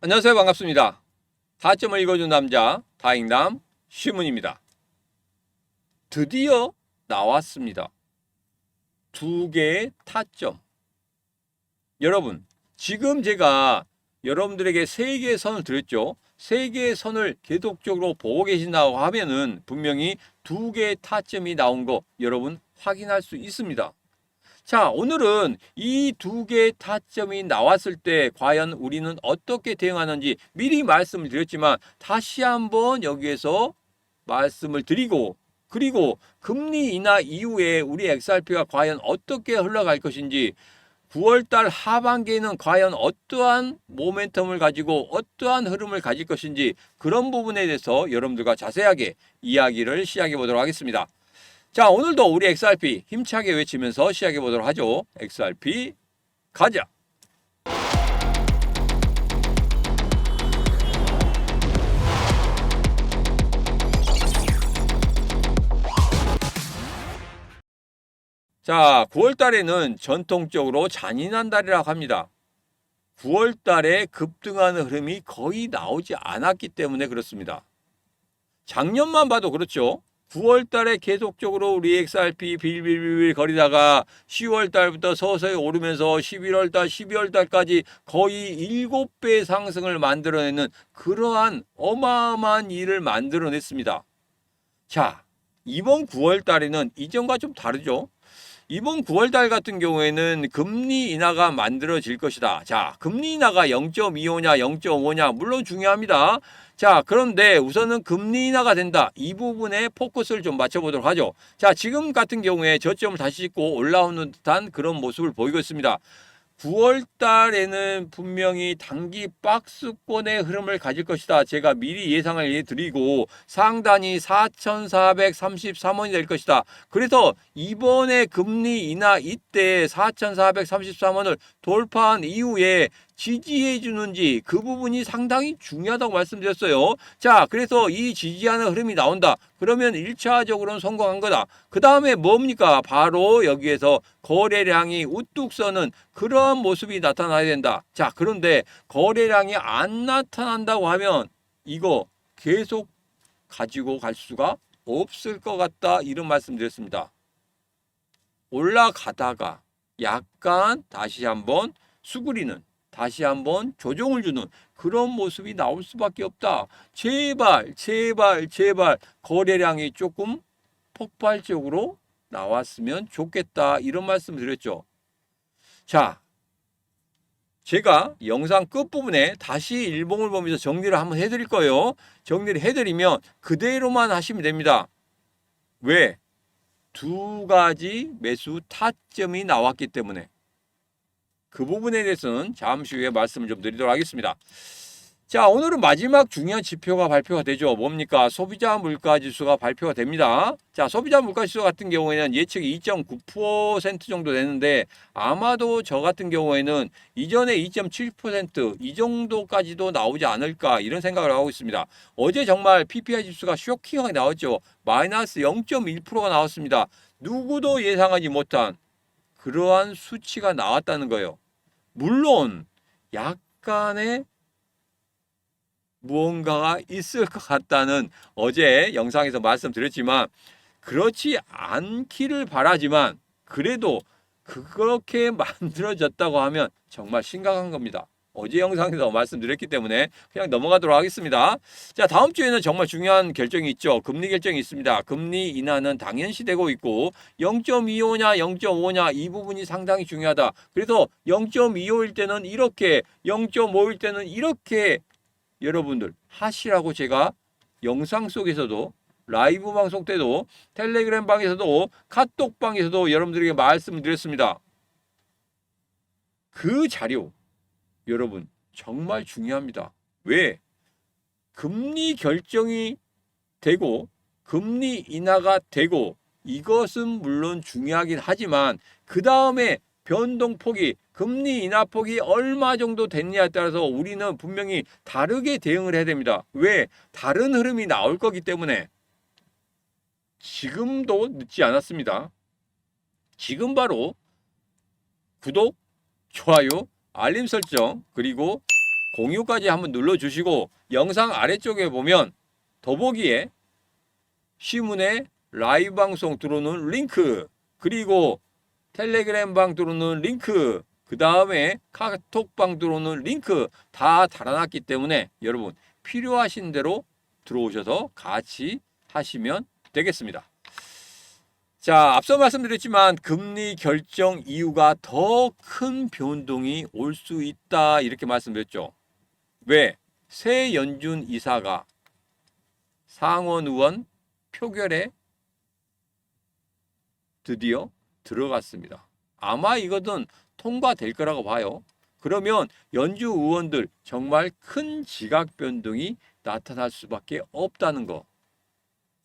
안녕하세요. 반갑습니다. 타점을 읽어준 남자 다잉남 시문입니다. 드디어 나왔습니다. 두 개의 타점. 여러분, 지금 제가 여러분들에게 세 개의 선을 드렸죠. 세 개의 선을 계속적으로 보고 계신다고 하면은 분명히 두 개의 타점이 나온 거 여러분 확인할 수 있습니다. 자, 오늘은 이 두 개의 타점이 나왔을 때 과연 우리는 어떻게 대응하는지 미리 말씀을 드렸지만 다시 한번 여기에서 말씀을 드리고, 그리고 금리 인하 이후에 우리 XRP가 과연 어떻게 흘러갈 것인지, 9월달 하반기에는 과연 어떠한 모멘텀을 가지고 어떠한 흐름을 가질 것인지, 그런 부분에 대해서 여러분들과 자세하게 이야기를 시작해 보도록 하겠습니다. 자, 오늘도 우리 XRP 힘차게 외치면서 시작해 보도록 하죠. XRP 가자. 자, 9월 달에는 전통적으로 잔인한 달이라고 합니다. 9월 달에 급등하는 흐름이 거의 나오지 않았기 때문에 그렇습니다. 작년만 봐도 그렇죠. 9월 달에 계속적으로 우리 XRP 빌빌빌 거리다가 10월 달부터 서서히 오르면서 11월 달, 12월 달까지 거의 7배 상승을 만들어내는 그러한 어마어마한 일을 만들어냈습니다. 자, 이번 9월 달에는 이전과 좀 다르죠. 이번 9월 달 같은 경우에는 금리 인하가 만들어질 것이다. 자, 금리 인하가 0.25냐, 0.5냐, 물론 중요합니다. 자, 그런데 우선은 금리 인하가 된다. 이 부분에 포커스를 좀 맞춰보도록 하죠. 자, 지금 같은 경우에 저점을 다시 찍고 올라오는 듯한 그런 모습을 보이고 있습니다. 9월 달에는 분명히 단기 박스권의 흐름을 가질 것이다. 제가 미리 예상을 드리고 상단이 4,433원이 될 것이다. 그래서 이번에 금리 인하 이때 4,433원을 돌파한 이후에 지지해 주는지 그 부분이 상당히 중요하다고 말씀드렸어요. 자, 그래서 이 지지하는 흐름이 나온다. 그러면 1차적으로는 성공한 거다. 그 다음에 뭡니까? 바로 여기에서 거래량이 우뚝 서는 그런 모습이 나타나야 된다. 자, 그런데 거래량이 안 나타난다고 하면 이거 계속 가지고 갈 수가 없을 것 같다. 이런 말씀 드렸습니다. 올라가다가 약간 다시 한번 수그리는, 다시 한번 조정을 주는 그런 모습이 나올 수밖에 없다. 제발 거래량이 조금 폭발적으로 나왔으면 좋겠다. 이런 말씀 드렸죠. 자, 제가 영상 끝부분에 다시 일봉을 보면서 정리를 한번 해드릴 거예요. 정리를 해드리면 그대로만 하시면 됩니다. 왜? 두 가지 매수 타점이 나왔기 때문에 그 부분에 대해서는 잠시 후에 말씀을 좀 드리도록 하겠습니다. 자, 오늘은 마지막 중요한 지표가 발표가 되죠. 뭡니까? 소비자 물가지수가 발표가 됩니다. 자, 소비자 물가지수 같은 경우에는 예측이 2.9% 정도 되는데 아마도 저 같은 경우에는 이전에 2.7%이 정도까지도 나오지 않을까 이런 생각을 하고 있습니다. 어제 정말 PPI 지수가 쇼킹하게 나왔죠. 마이너스 0.1%가 나왔습니다. 누구도 예상하지 못한 그러한 수치가 나왔다는 거예요. 물론 약간의 무언가가 있을 것 같다는 어제 영상에서 말씀드렸지만 그렇지 않기를 바라지만 그래도 그렇게 만들어졌다고 하면 정말 심각한 겁니다. 어제 영상에서 말씀드렸기 때문에 그냥 넘어가도록 하겠습니다. 자, 다음 주에는 정말 중요한 결정이 있죠. 금리 결정이 있습니다. 금리 인하는 당연시되고 있고 0.25냐 0.5냐 이 부분이 상당히 중요하다. 그래서 0.25일 때는 이렇게 0.5일 때는 이렇게 여러분들 하시라고 제가 영상 속에서도 라이브 방송 때도 텔레그램 방에서도 카톡 방에서도 여러분들에게 말씀을 드렸습니다. 그 자료 여러분 정말 중요합니다. 왜? 금리 결정이 되고 금리 인하가 되고 이것은 물론 중요하긴 하지만 그 다음에 변동폭이 금리 인하폭이 얼마 정도 됐냐에 따라서 우리는 분명히 다르게 대응을 해야 됩니다. 왜? 다른 흐름이 나올 거기 때문에 지금도 늦지 않았습니다. 지금 바로 구독, 좋아요, 알림 설정 그리고 공유까지 한번 눌러주시고 영상 아래쪽에 보면 더보기에 시문에 라이브 방송 들어오는 링크, 그리고 텔레그램 방 들어오는 링크, 그 다음에 카톡방 들어오는 링크 다 달아놨기 때문에 여러분 필요하신 대로 들어오셔서 같이 하시면 되겠습니다. 자, 앞서 말씀드렸지만 금리 결정 이후가 더 큰 변동이 올 수 있다 이렇게 말씀드렸죠. 왜? 새연준 이사가 상원의원 표결에 드디어 들어갔습니다. 아마 이것은 통과될 거라고 봐요. 그러면 연주 의원들 정말 큰 지각 변동이 나타날 수밖에 없다는 거.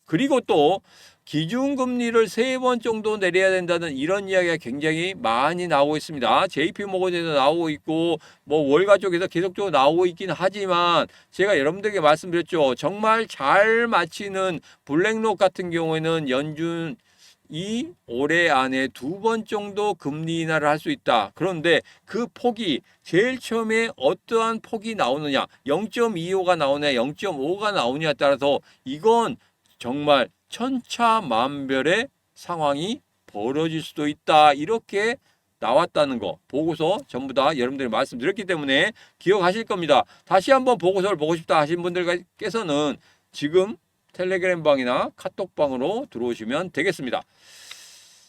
그리고 또 기준금리를 3번 정도 내려야 된다는 이런 이야기가 굉장히 많이 나오고 있습니다. JP모건에도 나오고 있고 뭐 월가 쪽에서 계속적으로 나오고 있긴 하지만 제가 여러분들에게 말씀드렸죠. 정말 잘 맞히는 블랙록 같은 경우에는 연준 이 올해 안에 2번 정도 금리 인하를 할 수 있다. 그런데 그 폭이 제일 처음에 어떠한 폭이 나오느냐, 0.25가 나오냐, 0.5가 나오냐에 따라서 이건 정말 천차만별의 상황이 벌어질 수도 있다. 이렇게 나왔다는 거 보고서 전부 다 여러분들이 말씀드렸기 때문에 기억하실 겁니다. 다시 한번 보고서를 보고 싶다 하신 분들께서는 지금 텔레그램 방이나 카톡 방으로 들어오시면 되겠습니다.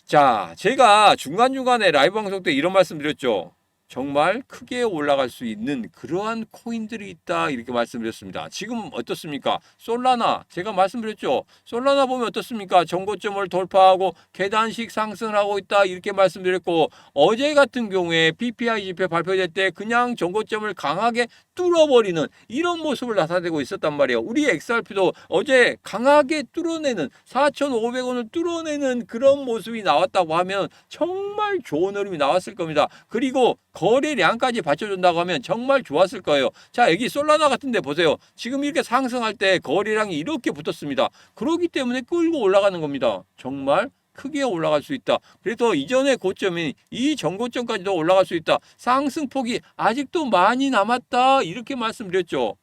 자, 제가 중간중간에 라이브 방송 때 이런 말씀 드렸죠. 정말 크게 올라갈 수 있는 그러한 코인들이 있다 이렇게 말씀드렸습니다. 지금 어떻습니까? 솔라나 제가 말씀드렸죠. 솔라나 보면 어떻습니까? 정고점을 돌파하고 계단식 상승을 하고 있다 이렇게 말씀드렸고, 어제 같은 경우에 PPI 지표 발표될 때 그냥 정고점을 강하게 뚫어버리는 이런 모습을 나타내고 있었단 말이에요. 우리 XRP도 어제 강하게 뚫어내는 4,500원을 뚫어내는 그런 모습이 나왔다고 하면 정말 좋은 흐름이 나왔을 겁니다. 그리고 거래량까지 받쳐준다고 하면 정말 좋았을 거예요. 자, 여기 솔라나 같은 데 보세요. 지금 이렇게 상승할 때 거래량이 이렇게 붙었습니다. 그렇기 때문에 끌고 올라가는 겁니다. 정말 크게 올라갈 수 있다. 그래서 이전의 고점인 이 전고점까지도 올라갈 수 있다. 상승폭이 아직도 많이 남았다. 이렇게 말씀드렸죠.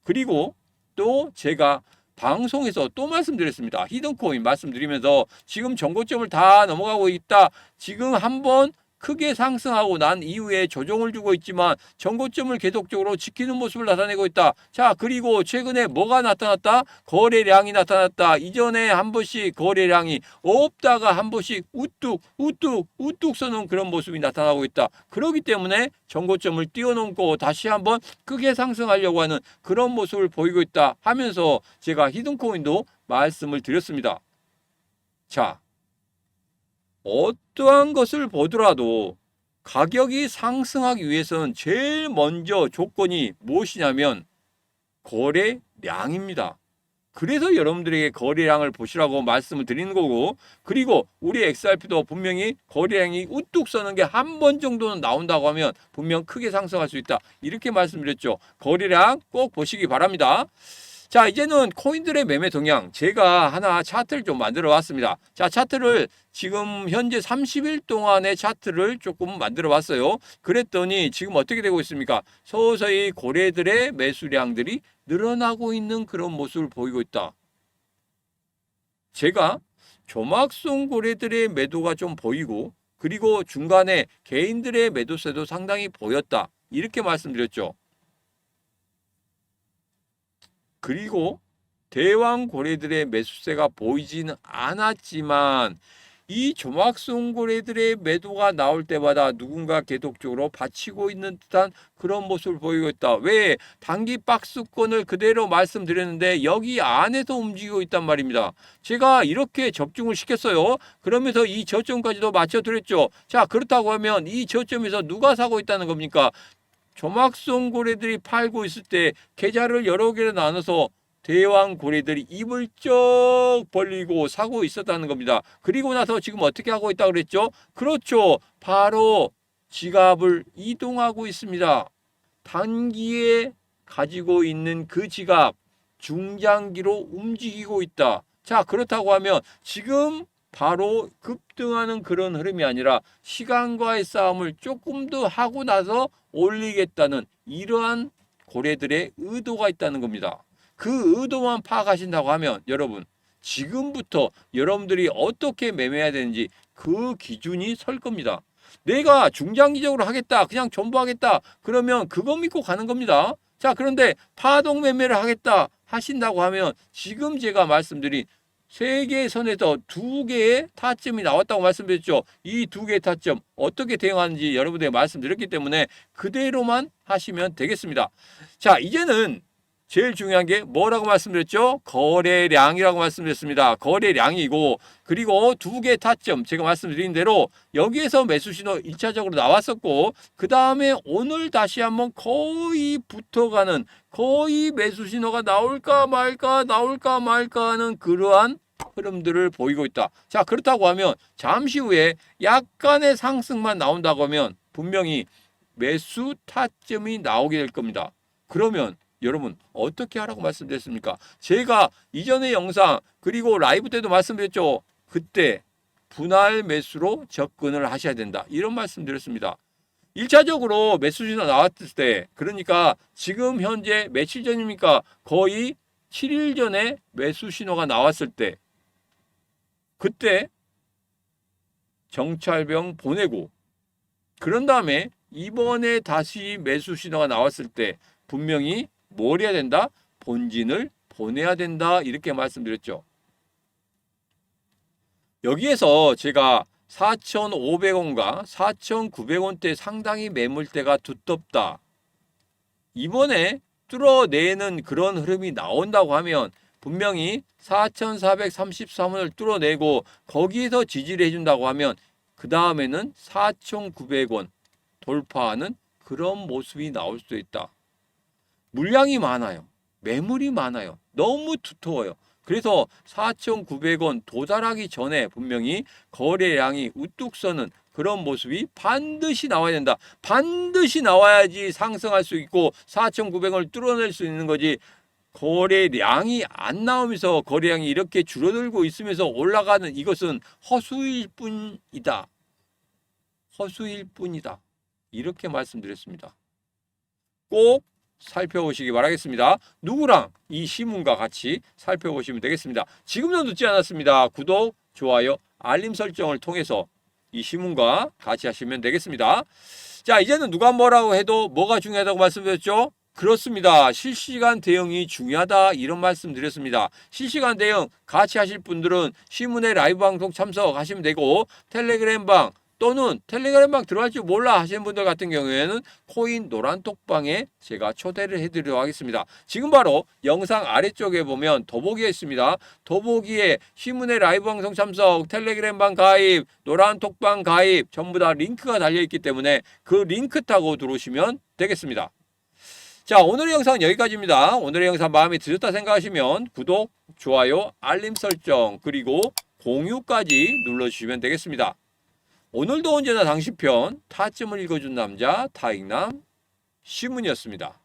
그리고 또 제가 방송에서 또 말씀드렸습니다. 히든코인 말씀드리면서 지금 전고점을 다 넘어가고 있다. 지금 한번 크게 상승하고 난 이후에 조정을 주고 있지만 전고점을 계속적으로 지키는 모습을 나타내고 있다. 자, 그리고 최근에 뭐가 나타났다? 거래량이 나타났다. 이전에 한 번씩 거래량이 없다가 한 번씩 우뚝 서는 그런 모습이 나타나고 있다. 그렇기 때문에 전고점을 뛰어넘고 다시 한번 크게 상승하려고 하는 그런 모습을 보이고 있다 하면서 제가 히든코인도 말씀을 드렸습니다. 자, 어떠한 것을 보더라도 가격이 상승하기 위해서는 제일 먼저 조건이 무엇이냐면 거래량입니다. 그래서 여러분들에게 거래량을 보시라고 말씀을 드리는 거고, 그리고 우리 XRP도 분명히 거래량이 우뚝 서는 게 한 번 정도는 나온다고 하면 분명 크게 상승할 수 있다. 이렇게 말씀드렸죠. 거래량 꼭 보시기 바랍니다. 자, 이제는 코인들의 매매 동향 제가 하나 차트를 좀 만들어 왔습니다. 자, 차트를 지금 현재 30일 동안의 차트를 조금 만들어 봤어요. 그랬더니 지금 어떻게 되고 있습니까? 서서히 고래들의 매수량들이 늘어나고 있는 그런 모습을 보이고 있다. 제가 조막송 고래들의 매도가 좀 보이고, 그리고 중간에 개인들의 매도세도 상당히 보였다. 이렇게 말씀드렸죠. 그리고 대왕 고래들의 매수세가 보이지는 않았지만 이 조막송 고래들의 매도가 나올 때마다 누군가 계속적으로 받치고 있는 듯한 그런 모습을 보이고 있다. 왜? 단기 박스권을 그대로 말씀드렸는데 여기 안에서 움직이고 있단 말입니다. 제가 이렇게 접중을 시켰어요. 그러면서 이 저점까지도 맞춰드렸죠. 자, 그렇다고 하면 이 저점에서 누가 사고 있다는 겁니까? 조막송 고래들이 팔고 있을 때 계좌를 여러 개로 나눠서 대왕 고래들이 입을 쩍 벌리고 사고 있었다는 겁니다. 그리고 나서 지금 어떻게 하고 있다고 그랬죠? 그렇죠. 바로 지갑을 이동하고 있습니다. 단기에 가지고 있는 그 지갑 중장기로 움직이고 있다. 자, 그렇다고 하면 지금 바로 급등하는 그런 흐름이 아니라 시간과의 싸움을 조금 더 하고 나서 올리겠다는 이러한 고래들의 의도가 있다는 겁니다. 그 의도만 파악하신다고 하면 여러분 지금부터 여러분들이 어떻게 매매해야 되는지 그 기준이 설 겁니다. 내가 중장기적으로 하겠다, 그냥 전부 하겠다, 그러면 그거 믿고 가는 겁니다. 자, 그런데 파동 매매를 하겠다 하신다고 하면 지금 제가 말씀드린 세 개의 선에서 두 개의 타점이 나왔다고 말씀드렸죠. 이 두 개의 타점 어떻게 대응하는지 여러분들에게 말씀드렸기 때문에 그대로만 하시면 되겠습니다. 자, 이제는 제일 중요한 게 뭐라고 말씀드렸죠? 거래량이라고 말씀드렸습니다. 거래량이고 그리고 두 개의 타점 제가 말씀드린 대로 여기에서 매수 신호 1차적으로 나왔었고 그 다음에 오늘 다시 한번 거의 붙어가는 거의 매수 신호가 나올까 말까 하는 그러한 흐름들을 보이고 있다. 자, 그렇다고 하면 잠시 후에 약간의 상승만 나온다고 하면 분명히 매수 타점이 나오게 될 겁니다. 그러면 여러분 어떻게 하라고 말씀드렸습니까? 제가 이전의 영상 그리고 라이브 때도 말씀드렸죠. 그때 분할 매수로 접근을 하셔야 된다. 이런 말씀드렸습니다. 1차적으로 매수 신호 나왔을 때 그러니까 지금 현재 며칠 전입니까? 거의 7일 전에 매수 신호가 나왔을 때 그때 정찰병 보내고 그런 다음에 이번에 다시 매수 신호가 나왔을 때 분명히 뭘 해야 된다? 본진을 보내야 된다. 이렇게 말씀드렸죠. 여기에서 제가 4,500원과 4,900원대 상당히 매물대가 두텁다. 이번에 뚫어내는 그런 흐름이 나온다고 하면 분명히 4,433원을 뚫어내고 거기에서 지지를 해준다고 하면 그 다음에는 4,900원 돌파하는 그런 모습이 나올 수도 있다. 물량이 많아요. 매물이 많아요. 너무 두터워요. 그래서 4,900원 도달하기 전에 분명히 거래량이 우뚝 서는 그런 모습이 반드시 나와야 된다. 반드시 나와야지 상승할 수 있고 4,900원을 뚫어낼 수 있는 거지. 거래량이 안 나오면서 거래량이 이렇게 줄어들고 있으면서 올라가는 이것은 허수일 뿐이다. 허수일 뿐이다. 이렇게 말씀드렸습니다. 꼭 살펴보시기 바라겠습니다. 누구랑 이 시문과 같이 살펴보시면 되겠습니다. 지금도 늦지 않았습니다. 구독, 좋아요, 알림 설정을 통해서 이 시문과 같이 하시면 되겠습니다. 자, 이제는 누가 뭐라고 해도 뭐가 중요하다고 말씀드렸죠? 그렇습니다. 실시간 대응이 중요하다 이런 말씀 드렸습니다. 실시간 대응 같이 하실 분들은 시문의 라이브 방송 참석하시면 되고 텔레그램방 또는 텔레그램방 들어갈 줄 몰라 하시는 분들 같은 경우에는 코인 노란톡방에 제가 초대를 해드리도록 하겠습니다. 지금 바로 영상 아래쪽에 보면 더보기가 있습니다. 더보기에 시문의 라이브 방송 참석, 텔레그램방 가입, 노란톡방 가입 전부 다 링크가 달려있기 때문에 그 링크 타고 들어오시면 되겠습니다. 자, 오늘의 영상은 여기까지입니다. 오늘의 영상 마음에 드셨다 생각하시면 구독, 좋아요, 알림 설정 그리고 공유까지 눌러주시면 되겠습니다. 오늘도 언제나 당신 편 타점을 읽어준 남자 타익남 시문이었습니다.